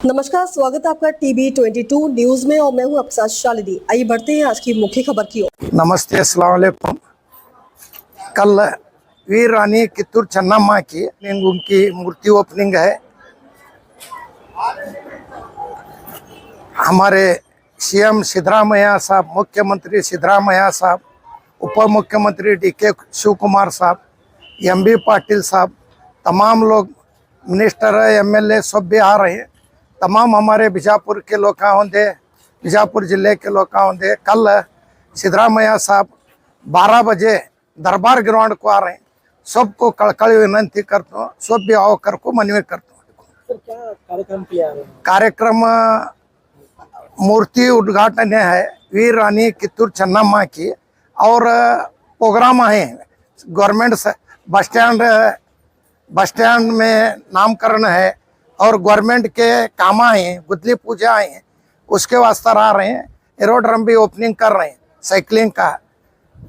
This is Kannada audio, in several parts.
नमस्कार, स्वागत है आपका TB22 न्यूज में और मैं हूं आपके साथ शालिनी। आइए बढ़ते हैं आज की मुख्य खबर की ओर। नमस्ते, अस्सलाम वालेकुम। कल वीर रानी कित्तूर चन्नम्मा की उनकी मूर्ति ओपनिंग है। हमारे सीएम सिद्धरामैया साहब, मुख्यमंत्री सिद्धरामैया साहब, उप मुख्यमंत्री DK शिव कुमार साहब, MB पाटिल साहब, तमाम लोग मिनिस्टर MLA सब भी आ रहे हैं। तमाम हमारे बीजापुर के लोग होंगे, बीजापुर जिले के लोग होंगे। कल सिद्धरामैया साहब 12 बजे दरबार ग्राउंड को आ रहे हैं। सबको कड़कड़ी विनंती करता हूँ, सब भी आओ कर को मनवी करता हूँ। सर, क्या कार्यक्रम किया है? कार्यक्रम मूर्ति उद्घाटन है वीर रानी कित्तूर चन्नम्मा की, और प्रोग्राम है गवर्नमेंट बस स्टैंड में नामकरण है, और गवर्नमेंट के काम हैं, गुदली पूजा हैं, उसके वास्ते आ रहे हैं। एरोड्रम भी ओपनिंग कर रहे हैं साइकिलिंग का।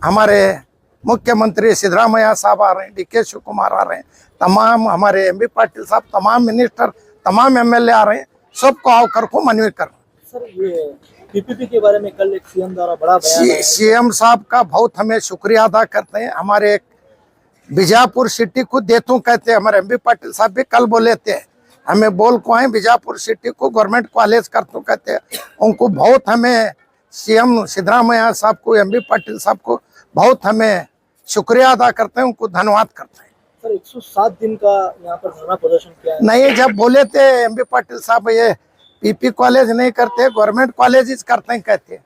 हमारे मुख्यमंत्री सिद्धरामैया साहब आ रहे हैं, DK शिव कुमार आ रहे हैं, तमाम हमारे MB पाटिल साहब, तमाम मिनिस्टर, तमाम MLA आ रहे हैं। सबको आओ कर को मनवी कर। सर, ये PPP के बारे में कल एक CM द्वारा बड़ा बयान आया। CM साहब का बहुत हमें शुक्रिया अदा करते हैं। हमारे बीजापुर सिटी को देतू कहते हैं, हमारे MB पाटिल साहब भी कल बोले थे, हमें बोल को आए बीजापुर सिटी को गवर्नमेंट कॉलेज कर तो कहते हैं। उनको बहुत हमें CM सिद्धरामैया साहब को, MB पाटिल साहब को बहुत हमें शुक्रिया अदा करते हैं, उनको धन्यवाद करते हैं। सर, 107 दिन का यहाँ पर धरना प्रदर्शन किया है। नहीं, जब बोले थे MB पाटिल साहब ये PP कॉलेज नहीं करते, गवर्नमेंट कॉलेज करते हैं कहते हैं।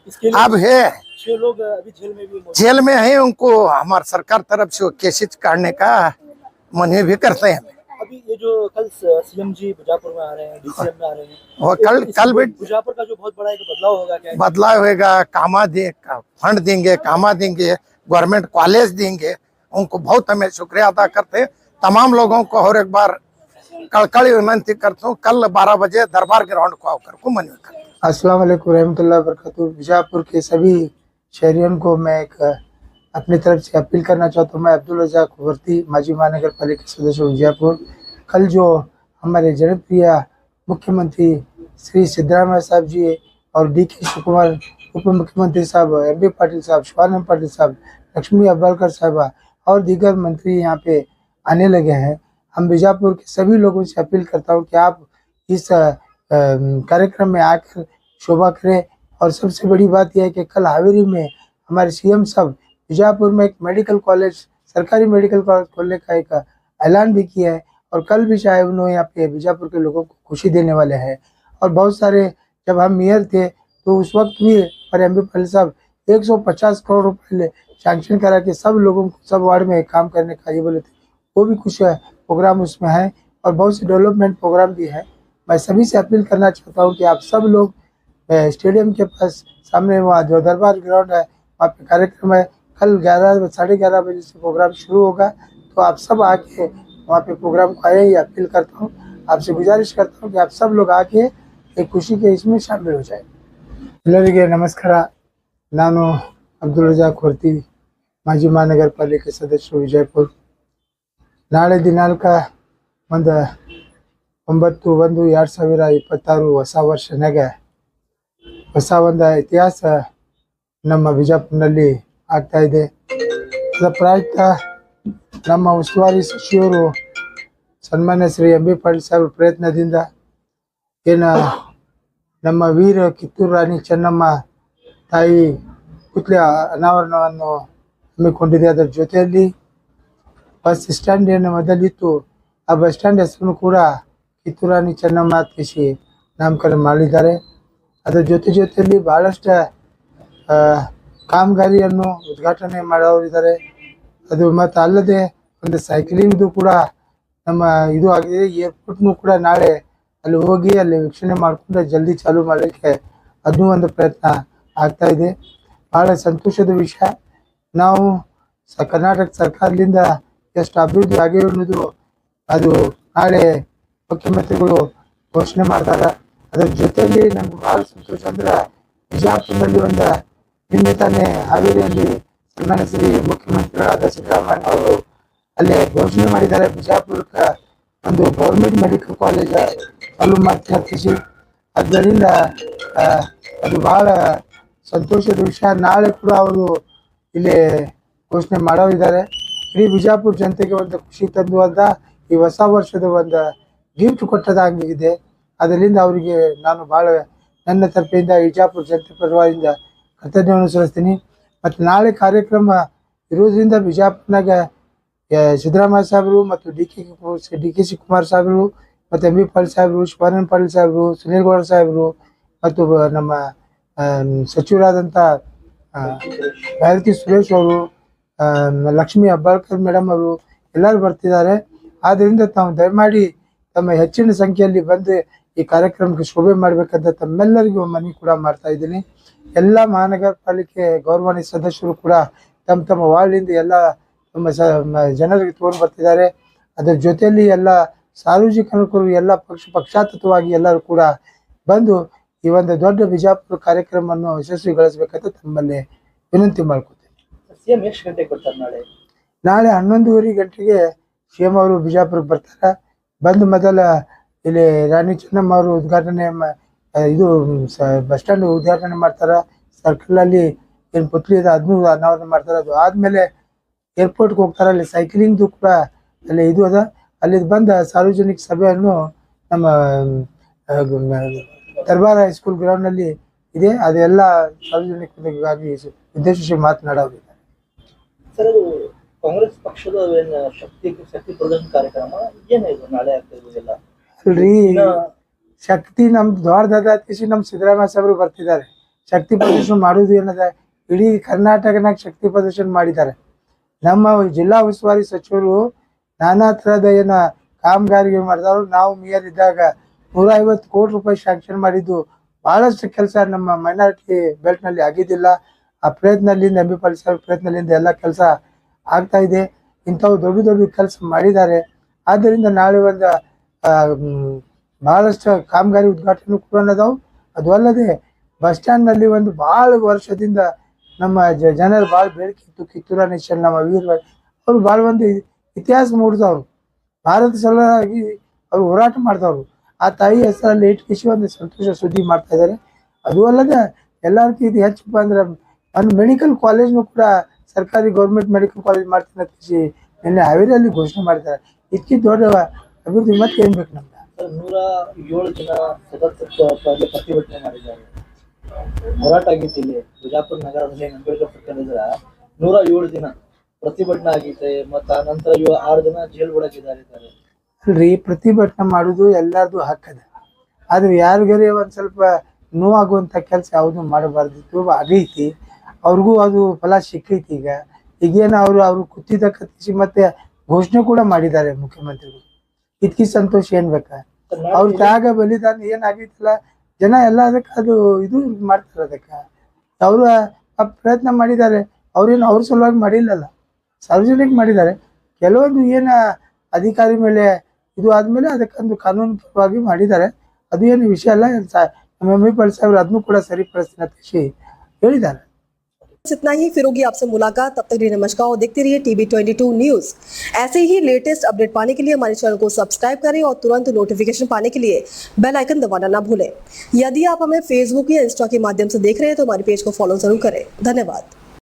इसके लिए अब है 6 लोग अभी जेल में भी जेल में है, उनको हमारे सरकार तरफ से केसेज काटने का मनवी भी करते हैं। अभी ये जो कल CM जी बीजापुर में आ रहे हैं, DCM में आ रहे हैं, और कल भी बीजापुर का जो बहुत बड़ा एक बदलाव होगा, क्या बदलाव होगा। कामा दे फंड देंगे, कामा देंगे, गवर्नमेंट कॉलेज देंगे। उनको बहुत हमें शुक्रिया अदा करते हैं। तमाम लोगों को और एक बार कड़कड़ी विनंती करता हूँ, कल 12 बजे दरबार ग्राउंड को आकर को मनवी करता हूँ। अस्सलाम वालेकुम रहमतुल्लाहि व बरकातहू। बीजापुर के सभी शहरियों को मैं एक अपनी तरफ से अपील करना चाहता हूँ। मैं अब्दुल रज़ाक वर्ती, माजी महानगर पालिका सदस्य बीजापुर। कल जो हमारे जनप्रिय मुख्यमंत्री श्री सिद्धरामैया साहब जी और DK शिव कुमार उप मुख्यमंत्री साहब, MB पाटिल साहब, शिवानंद पाटिल साहब, लक्ष्मी अब्बालकर साहबा और दीगर मंत्री यहाँ पे आने लगे हैं। हम बीजापुर के सभी लोगों से अपील करता हूँ कि आप इस कार्यक्रम में आकर शोभा करें। और सबसे बड़ी बात यह है कि कल हावेरी में हमारे CM साहब बीजापुर में एक मेडिकल कॉलेज, सरकारी मेडिकल कॉलेज खोलने का एक ऐलान भी किया है, और कल भी शायद उन्होंने यहाँ पे बीजापुर के लोगों को खुशी देने वाले हैं। और बहुत सारे, जब हम मेयर थे तो उस वक्त भी हमारे MB पाटिल साहब 150 करोड़ रुपये सैंक्शन करा के सब लोगों को, सब वार्ड में काम करने का ये बोले थे। वो भी कुछ प्रोग्राम उसमें है, और बहुत से डेवलपमेंट प्रोग्राम भी है। मैं सभी से अपील करना चाहता हूँ कि आप सब लोग स्टेडियम के पास सामने वहाँ जो दरबार ग्राउंड है, वहाँ पे कार्यक्रम है। कल 11-11:30 बजे से प्रोग्राम शुरू होगा, तो आप सब आके वहाँ पे प्रोग्राम को आए। ये अपील करता हूँ, आपसे गुजारिश करता हूँ कि आप सब लोग आके एक खुशी के इसमें शामिल हो जाए। ಎಲ್ಲರಿಗೆ ನಮಸ್ಕಾರ। ನಾನು ಅಬ್ದುಲ್ ರಜಾಕ್ ವರ್ತಿ, ಮಾಜಿ ಮಹಾನಗರ ಪಾಲಿಕೆ ಸದಸ್ಯರು ವಿಜಯಪುರ. ನಾಳೆ ದಿನಾಂಕ 1/9/2026 ಹೊಸ ವರ್ಷನಾಗ ಹೊಸ ಒಂದು ಇತಿಹಾಸ ನಮ್ಮ ಬಿಜಾಪುರನಲ್ಲಿ ಆಗ್ತಾ ಇದೆ. ಅದರ ಪ್ರಯುಕ್ತ ನಮ್ಮ ಉಸ್ತುವಾರಿ ಸಚಿವರು ಸನ್ಮಾನ್ಯ ಶ್ರೀ MB ಪಾಟಿಲ್ ಸಾಹೇಬ್ರ ಪ್ರಯತ್ನದಿಂದ ಏನು ನಮ್ಮ ವೀರ ಕಿತ್ತೂರು ರಾಣಿ ಚೆನ್ನಮ್ಮ ತಾಯಿ ಪುತ್ಲಿ ಅನಾವರಣವನ್ನು ಹಮ್ಮಿಕೊಂಡಿದೆ. ಅದರ ಜೊತೆಯಲ್ಲಿ ಬಸ್ ಸ್ಟ್ಯಾಂಡ್ ಏನು ಮೊದಲಿತ್ತು, ಆ ಬಸ್ ಸ್ಟ್ಯಾಂಡ್ ಹೆಸರನ್ನು ಕೂಡ ಕಿತ್ತೂರು ರಾಣಿ ಚೆನ್ನಮ್ಮ ತಿಳಿಸಿ ನಾಮಕರಣ ಮಾಡಿದ್ದಾರೆ. ಅದರ ಜೊತೆಯಲ್ಲಿ ಬಹಳಷ್ಟು ಕಾಮಗಾರಿಯನ್ನು ಉದ್ಘಾಟನೆ ಮಾಡೋರಿದ್ದಾರೆ. ಅದು ಮತ್ತು ಅಲ್ಲದೆ ಒಂದು ಸೈಕ್ಲಿಂಗ್ದು ಕೂಡ ನಮ್ಮ ಇದು ಆಗಿದೆ. ಏರ್ಪೋರ್ಟ್ನು ಕೂಡ ನಾಳೆ ಅಲ್ಲಿ ಹೋಗಿ ಅಲ್ಲಿ ವೀಕ್ಷಣೆ ಮಾಡಿಕೊಂಡು ಜಲ್ದಿ ಚಾಲೂ ಮಾಡಲಿಕ್ಕೆ ಅದನ್ನೂ ಒಂದು ಪ್ರಯತ್ನ ಆಗ್ತಾ ಇದೆ. ಭಾಳ ಸಂತೋಷದ ವಿಷಯ. ನಾವು ಕರ್ನಾಟಕ ಸರ್ಕಾರದಿಂದ ಎಷ್ಟು ಅಭಿವೃದ್ಧಿ ಆಗಿವೆ ಅನ್ನೋದು ಅದು ನಾಳೆ ಮುಖ್ಯಮಂತ್ರಿಗಳು ಘೋಷಣೆ ಮಾಡ್ತಾರೆ. ಅದರ ಜೊತೆಯಲ್ಲಿ ನಮ್ಗೆ ಭಾಳ ಸಂತೋಷ ಅಂದ್ರೆ ಬಿಜಾಪುರದಲ್ಲಿ ಒಂದು ನಿನ್ನೆ ತಾನೇ ಹಾವೇರಿಯಲ್ಲಿ ಸನ್ಮಾನ್ಯ ಶ್ರೀ ಮುಖ್ಯಮಂತ್ರಿಗಳಾದ ಸಿದ್ದರಾಮಯ್ಯ ಅವರು ಅಲ್ಲಿ ಘೋಷಣೆ ಮಾಡಿದ್ದಾರೆ, ಬಿಜಾಪುರಕ್ಕೆ ಒಂದು ಗೌರ್ಮೆಂಟ್ ಮೆಡಿಕಲ್ ಕಾಲೇಜ್ ಚಾಲು ಮಾಡ್ತಾ ಹತ್ತಿಸಿ ಅದರಿಂದ ಅದು ಭಾಳ ಸಂತೋಷದ ವಿಷಯ. ನಾಳೆ ಕೂಡ ಅವರು ಇಲ್ಲಿ ಘೋಷಣೆ ಮಾಡೋರಿದ್ದಾರೆ. ಇಡೀ ಬಿಜಾಪುರ ಜನತೆಗೆ ಒಂದು ಖುಷಿ ತಂದುವಂಥ ಈ ಹೊಸ ವರ್ಷದ ಒಂದು ಗಿಫ್ಟ್ ಕೊಟ್ಟದಾಗಿದೆ. ಅದರಿಂದ ಅವರಿಗೆ ನಾನು ಭಾಳ ನನ್ನ ತರಫಿಂದ ಬಿಜಾಪುರ ಜನತೆ ಪರವಾಗಿಂದ ಕೃತಜ್ಞತೆಯನ್ನು ಸಲ್ಲಿಸ್ತೀನಿ. ಮತ್ತು ನಾಳೆ ಕಾರ್ಯಕ್ರಮ ಇರೋದ್ರಿಂದ ಬಿಜಾಪುರನಾಗ ಸಿದ್ದರಾಮಯ್ಯ ಸಾಹೇಬರು ಮತ್ತು ಡಿ ಕೆ ಶಿವಕುಮಾರ್ ಸಾಹೇಬರು ಮತ್ತು ಎಂ ಬಿ ಪಾಟೀಲ್ ಸಾಹೇಬರು, ಶಿವಾನಂದ ಪಾಟೀಲ್ ಸಾಹೇಬರು, ಸುನೀಲ್ ಗೌಡ ಸಾಹೇಬರು ಮತ್ತು ನಮ್ಮ ಸಚಿವರಾದಂಥ ಭಾರತಿ ಸುರೇಶ್ ಅವರು, ಲಕ್ಷ್ಮೀ ಹೆಬ್ಬಾಳ್ಕರ್ ಮೇಡಮ್ ಅವರು ಎಲ್ಲರೂ ಬರ್ತಿದ್ದಾರೆ. ಆದ್ದರಿಂದ ತಾವು ದಯಮಾಡಿ ತಮ್ಮ ಹೆಚ್ಚಿನ ಸಂಖ್ಯೆಯಲ್ಲಿ ಬಂದು ಈ ಕಾರ್ಯಕ್ರಮಕ್ಕೆ ಶೋಭೆ ಮಾಡಬೇಕಂತ ತಮ್ಮೆಲ್ಲರಿಗೂ ಮನವಿ ಕೂಡ ಮಾಡ್ತಾ ಇದ್ದೀನಿ. ಎಲ್ಲ ಮಹಾನಗರ ಪಾಲಿಕೆ ಗೌರವಾನ್ವಿತ ಸದಸ್ಯರು ಕೂಡ ತಮ್ಮ ತಮ್ಮ ವಾರ್ಡಿಂದ ಎಲ್ಲ ತಮ್ಮ ಜನರಿಗೆ ತಗೊಂಡು ಬರ್ತಿದ್ದಾರೆ. ಅದರ ಜೊತೆಯಲ್ಲಿ ಎಲ್ಲ ಸಾರ್ವಜನಿಕರು ಎಲ್ಲ ಪಕ್ಷಾತೀತವಾಗಿ ಎಲ್ಲರೂ ಕೂಡ ಬಂದು ಈ ಒಂದು ದೊಡ್ಡ ಬಿಜಾಪುರ ಕಾರ್ಯಕ್ರಮವನ್ನು ಯಶಸ್ವಿಗೊಳಿಸಬೇಕಂತ ತಮ್ಮಲ್ಲಿ ವಿನಂತಿ ಮಾಡ್ಕೊತೀನಿ. ಸಿಎಂ ಎಷ್ಟು ಗಂಟೆಗೆ ಬರ್ತಾರೆ ನಾಳೆ? ನಾಳೆ 11:30 ಗಂಟೆಗೆ ಸಿಎಂ ಅವರು ಬಿಜಾಪುರಕ್ಕೆ ಬರ್ತಾರೆ. ಬಂದು ಮೊದಲ ಇಲ್ಲಿ ರಾಣಿ ಚೆನ್ನಮ್ಮ ಅವರು ಉದ್ಘಾಟನೆ ಇದು ಬಸ್ ಸ್ಟ್ಯಾಂಡ್ ಉದ್ಘಾಟನೆ ಮಾಡ್ತಾರೆ. ಸರ್ಕಲಲ್ಲಿ ಏನು ಪುತ್ಲಿ ಇದೆ ಅದನ್ನು ಅನಾವರಣ ಮಾಡ್ತಾರೆ. ಅದು ಆದಮೇಲೆ ಏರ್ಪೋರ್ಟ್ಗೆ ಹೋಗ್ತಾರೆ. ಅಲ್ಲಿ ಸೈಕ್ಲಿಂಗ್ದು ಕೂಡ ಅಲ್ಲಿ ಇದು ಅದ. ಅಲ್ಲಿ ಬಂದ ಸಾರ್ವಜನಿಕ ಸಭೆಯನ್ನು ನಮ್ಮ ದರ್ಬಾರ್ ಹೈಸ್ಕೂಲ್ ಗ್ರೌಂಡ್ನಲ್ಲಿ ಇದೆ. ಅದೆಲ್ಲ ಸಾರ್ವಜನಿಕರಿಗಾಗಿ ಉದ್ದೇಶಿಸಿ ಮಾತನಾಡೋರಿದ್ದಾರೆ. ಸರ್, ಅದು ಕಾಂಗ್ರೆಸ್ ಪಕ್ಷದ ಶಕ್ತಿ ಪ್ರದರ್ಶನ ಕಾರ್ಯಕ್ರಮ ಏನಿದೆ ನಾಳೆ ಆಗ್ತಾ ಇರೋದಿಲ್ಲ ಅಲ್ರಿ? ಶಕ್ತಿ ನಮ್ದು ದೊಡ್ಡದಾದ ನಮ್ಮ ಸಿದ್ದರಾಮಯ್ಯ ಸಾಹೇಬರು ಬರ್ತಿದ್ದಾರೆ. ಶಕ್ತಿ ಪ್ರದರ್ಶನ ಮಾಡೋದು ಏನದ, ಇಡೀ ಕರ್ನಾಟಕನಾಗ ಶಕ್ತಿ ಪ್ರದರ್ಶನ ಮಾಡಿದ್ದಾರೆ. ನಮ್ಮ ಜಿಲ್ಲಾ ಉಸ್ತುವಾರಿ ಸಚಿವರು ನಾನಾ ಥರದ ಕಾಮಗಾರಿಗಳು ಮಾಡಿದವರು. ನಾವು ಮೇಯರ್ ಇದ್ದಾಗ 150 ಕೋಟಿ ರೂಪಾಯಿ ಶಾಂಕ್ಷನ್ ಮಾಡಿದ್ದು ಭಾಳಷ್ಟು ಕೆಲಸ ನಮ್ಮ ಮೈನಾರಿಟಿ ಬೆಲ್ಟ್ನಲ್ಲಿ ಆಗಿದ್ದಿಲ್ಲ. ಆ ಪ್ರಯತ್ನದಿಂದ ಎಂ ಬಿ ಪಾಟೀಲ್ ಸಾಹೇಬ್ ಪ್ರಯತ್ನದಿಂದ ಎಲ್ಲ ಕೆಲಸ ಆಗ್ತಾ ಇದೆ. ಇಂಥವು ದೊಡ್ಡ ದೊಡ್ಡ ಕೆಲಸ ಮಾಡಿದ್ದಾರೆ. ಆದ್ದರಿಂದ ನಾಳೆ ಒಂದು ಭಾಳಷ್ಟು ಕಾಮಗಾರಿ ಉದ್ಘಾಟನೆ ಕೂಡ ಅದಾವು. ಅದು ಅಲ್ಲದೆ ಬಸ್ ಸ್ಟ್ಯಾಂಡ್ನಲ್ಲಿ ಒಂದು ಭಾಳ ವರ್ಷದಿಂದ ನಮ್ಮ ಜನರು ಭಾಳ ಬೇಡಿಕೆ ಇತ್ತು. ಕಿತ್ತೂರ ನೇಷನ್ ನಮ್ಮ ವೀರ ಅವರು ಭಾಳ ಒಂದು ಇತಿಹಾಸ ಮೂಡಿದವರು, ಭಾರತ ಸಲುವಾಗಿ ಅವರು ಹೋರಾಟ ಮಾಡಿದವರು. ಆ ತಾಯಿ ಹೆಸರಲ್ಲಿ ಇಟ್ಕಿಸಿ ಒಂದು ಸಂತೋಷ ಸುದ್ದಿ ಮಾಡ್ತಾ ಇದ್ದಾರೆ. ಅದು ಅಲ್ಲದೆ ಎಲ್ಲರಿಗೂ ಇದು ಹೆಚ್ಚಪ್ಪ ಅಂದ್ರೆ ಒಂದು ಮೆಡಿಕಲ್ ಕಾಲೇಜ್ನು ಕೂಡ ಸರ್ಕಾರಿ ಗೌರ್ಮೆಂಟ್ ಮೆಡಿಕಲ್ ಕಾಲೇಜ್ ಮಾಡ್ತೀನಿ ಅಂತ ನಿನ್ನೆ ಹಾವೇರಿಯಲ್ಲಿ ಘೋಷಣೆ ಮಾಡಿದ್ದಾರೆ. ಇದಕ್ಕೆ ದೊಡ್ಡ ಅಭಿವೃದ್ಧಿ ಮತ್ತೆ ಏನು ಬೇಕು ನಮ್ಗೆ? 107 ಜನ ಸದಸ್ಯರು ಪ್ರತಿಭಟನೆ ಮಾಡಿದ್ದಾರೆ. ಹೋರಾಟ ಆಗಿತ್ತು ಇಲ್ಲಿ ಬಿಜಾಪುರ ನಗರದಲ್ಲಿ ಅಂಬೇಡ್ಕರ್ ಸರ್ಕಲ್ 107 ದಿನ ಪ್ರತಿಭಟನೆ ಆಗಿತ್ತೆ. ಮತ್ತು ಆ ನಂತರ 6 ಜನ ಜೈಲ್ ಒಳಗಿದ್ದಾರೆ. ಅಲ್ರಿ, ಪ್ರತಿಭಟನೆ ಮಾಡೋದು ಎಲ್ಲರದು ಹಕ್ಕದ. ಆದ್ರೆ ಯಾರಿಗಾರೆ ಒಂದು ಸ್ವಲ್ಪ ನೋವಾಗುವಂಥ ಕೆಲಸ ಯಾವುದು ಮಾಡಬಾರ್ದಿತ್ತು. ಆಗೈತಿ, ಅವ್ರಿಗೂ ಅದು ಫಲ ಸಿಕ್ಕೈತಿ. ಈಗೇನು ಅವರು ಕುತ್ತಿದ ಕತ್ತಿಸಿ ಮತ್ತೆ ಘೋಷಣೆ ಕೂಡ ಮಾಡಿದ್ದಾರೆ ಮುಖ್ಯಮಂತ್ರಿಗಳು. ಇದಕ್ಕೆ ಸಂತೋಷ ಏನ್ ಬೇಕಾ? ಅವ್ರ ತ್ಯಾಗ ಬಲಿದಾನ ಏನಾಗೈತಿಲ್ಲ, ಜನ ಎಲ್ಲ ಅದಕ್ಕೆ ಅದು ಇದು ಮಾಡ್ತಾರೆ. ಅದಕ್ಕೆ ಅವರು ಪ್ರಯತ್ನ ಮಾಡಿದ್ದಾರೆ. ಅವ್ರೇನು ಅವ್ರ ಸಲುವಾಗಿ ಮಾಡಿಲ್ಲಲ್ಲ, ಸಾರ್ವಜನಿಕ ಮಾಡಿದ್ದಾರೆ. ಕೆಲವೊಂದು ಅಧಿಕಾರಿ ಮೇಲೆ ಇದು ಆದ್ಮೇಲೆ ಅದಕ್ಕೊಂದು ಕಾನೂನು ಪರವಾಗಿ ಮಾಡಿದ್ದಾರೆ. ಅದು ಏನು ವಿಷಯ ಅಲ್ಲ. ನಮ್ಮ ಎಂ ಬಿ ಪಾಟೀಲ್ ಸಾಹೇಬರು ಅದನ್ನು ಕೂಡ ಸರಿಪಡಿಸ್ತೀನಿ ಅಂತ ಹೇಳಿದ್ದಾರೆ. इतना ही, फिर होगी आपसे मुलाकात. तब तक नमस्कार और देखते रहिए TB22 न्यूज। ऐसे ही लेटेस्ट अपडेट पाने के लिए हमारे चैनल को सब्सक्राइब करें और तुरंत नोटिफिकेशन पाने के लिए बेल आइकन दबाना ना भूलें। यदि आप हमें फेसबुक या इंस्टा के माध्यम से देख रहे हैं तो हमारे पेज को फॉलो जरूर करें। धन्यवाद।